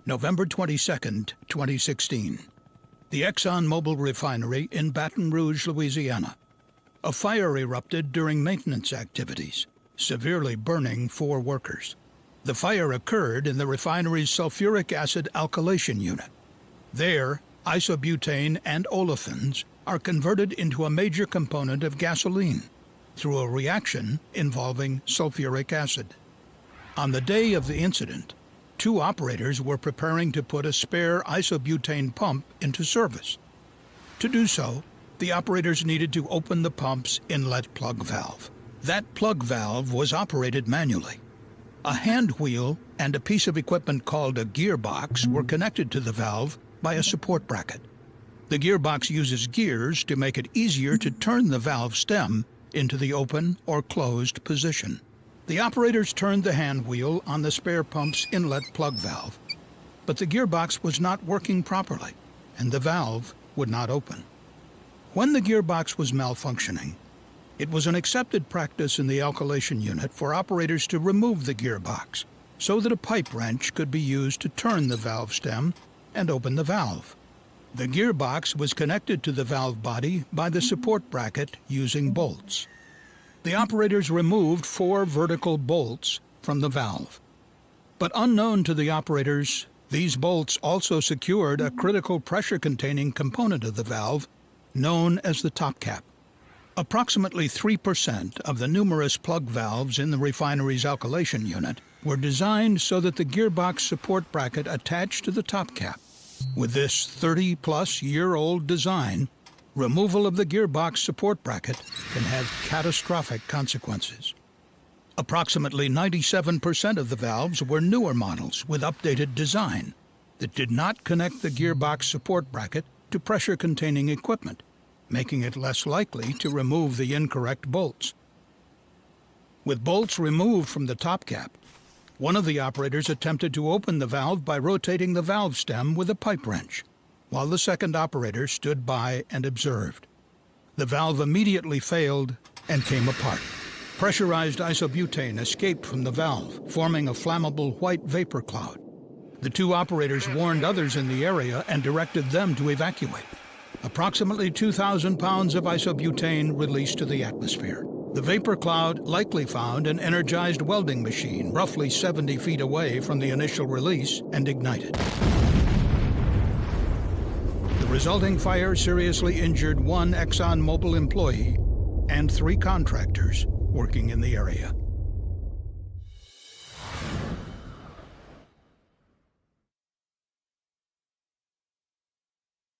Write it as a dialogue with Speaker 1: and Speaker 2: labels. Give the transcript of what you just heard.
Speaker 1: November 22, 2016. The ExxonMobil refinery in Baton Rouge, Louisiana. A fire erupted during maintenance activities, severely burning 4 workers. The fire occurred in the refinery's sulfuric acid alkylation unit. There, isobutane and olefins are converted into a major component of gasoline through a reaction involving sulfuric acid. On the day of the incident, 2 operators were preparing to put a spare isobutane pump into service. To do so, the operators needed to open the pump's inlet plug valve. That plug valve was operated manually. A hand wheel and a piece of equipment called a gearbox were connected to the valve by a support bracket. The gearbox uses gears to make it easier to turn the valve stem into the open or closed position. The operators turned the hand wheel on the spare pump's inlet plug valve, but the gearbox was not working properly, and the valve would not open. When the gearbox was malfunctioning, it was an accepted practice in the alkylation unit for operators to remove the gearbox so that a pipe wrench could be used to turn the valve stem and open the valve. The gearbox was connected to the valve body by the support bracket using bolts. The operators removed 4 vertical bolts from the valve. But unknown to the operators, these bolts also secured a critical pressure-containing component of the valve known as the top cap. Approximately 3% of the numerous plug valves in the refinery's alkylation unit were designed so that the gearbox support bracket attached to the top cap. With this 30-plus-year-old design, removal of the gearbox support bracket can have catastrophic consequences. Approximately 97% of the valves were newer models with updated design that did not connect the gearbox support bracket to pressure-containing equipment, making it less likely to remove the incorrect bolts. With bolts removed from the top cap, one of the operators attempted to open the valve by rotating the valve stem with a pipe wrench, while the second operator stood by and observed. The valve immediately failed and came apart. Pressurized isobutane escaped from the valve, forming a flammable white vapor cloud. The 2 operators warned others in the area and directed them to evacuate. Approximately 2,000 pounds of isobutane released to the atmosphere. The vapor cloud likely found an energized welding machine roughly 70 feet away from the initial release and ignited. The resulting fire seriously injured 1 ExxonMobil employee and 3 contractors working in the area.